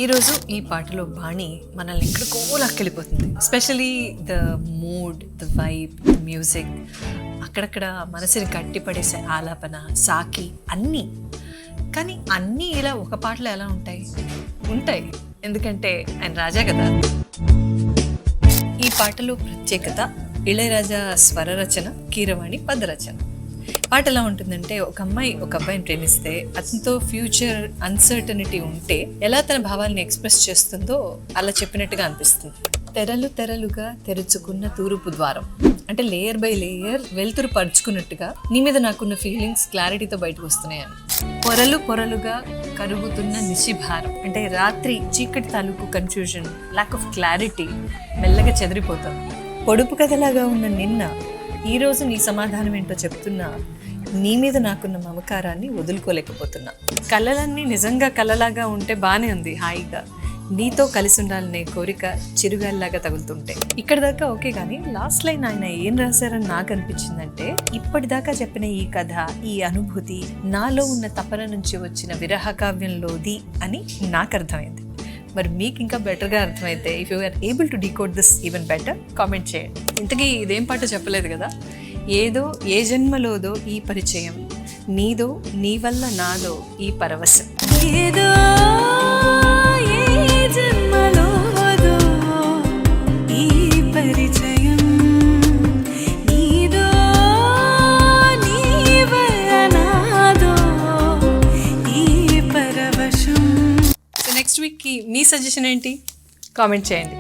ఈరోజు ఈ పాటలో బాణి మనల్ని ఎక్కడికో లాక్కెళ్ళిపోతుంది. Especially the mood, the vibe, the music, అక్కడక్కడ మనసుని కట్టిపడేసే ఆలాపన, సాకి అన్నీ. కానీ అన్నీ ఇలా ఒక పాటలో ఎలా ఉంటాయి ఎందుకంటే ఆయన రాజా కదా. ఈ పాటలో ప్రత్యేకత ఇళయరాజా స్వర రచన, కీరవాణి పదరచన. పాట ఎలా ఉంటుందంటే, ఒక అమ్మాయి ఒక అబ్బాయిని ప్రేమిస్తే అతనితో ఫ్యూచర్ అన్సర్టనిటీ ఉంటే ఎలా తన భావాల్ని ఎక్స్ప్రెస్ చేస్తుందో అలా చెప్పినట్టుగా అనిపిస్తుంది. తెరలు తెరలుగా తెరుచుకున్న తూర్పు ద్వారం అంటే లేయర్ బై లేయర్ వెలుతురు పరుచుకున్నట్టుగా నీ మీద నాకున్న ఫీలింగ్స్ క్లారిటీతో బయటకు వస్తున్నాయని. పొరలు పొరలుగా కరుగుతున్న నిశిభారం అంటే రాత్రి చీకటి తాలూకు కన్ఫ్యూజన్, ల్యాక్ ఆఫ్ క్లారిటీ మెల్లగా చెదిరిపోతాం. పొడుపు కథలాగా ఉన్న నిన్న ఈరోజు నీ సమాధానం ఏంటో చెప్తున్నా, నీ మీద నాకున్న మమకారాన్ని వదులుకోలేకపోతున్నా. కళలన్నీ నిజంగా కళలాగా ఉంటే బాగానే ఉంది, హాయిగా నీతో కలిసి ఉండాలనే కోరిక చిరుగాల్లాగా తగులుతుంటే. ఇక్కడ దాకా ఓకే, కానీ లాస్ట్ లైన్ ఆయన ఏం రాశారని నాకు అనిపించిందంటే, ఇప్పటిదాకా చెప్పిన ఈ కథ, ఈ అనుభూతి నాలో ఉన్న తపన నుంచి వచ్చిన విరహ కావ్యంలోది అని నాకు అర్థమైంది. మరి మీకు ఇంకా బెటర్గా అర్థమైతే, if you are able to decode this even better, comment చేయండి. ఇంతకీ ఇదేం పాట చెప్పలేదు కదా. ఏదో ఏ జన్మలోదో ఈ పరిచయం, నీదో నీ వల్ల నాదో ఈ పరవశం. ఏదో ఏ జన్మలోదో ఈ పరిచయం, నీదో నీ వల్ల నాదో ఈ పరవశం. నెక్స్ట్ వీక్కి మీ సజెషన్ ఏంటి? కామెంట్ చేయండి.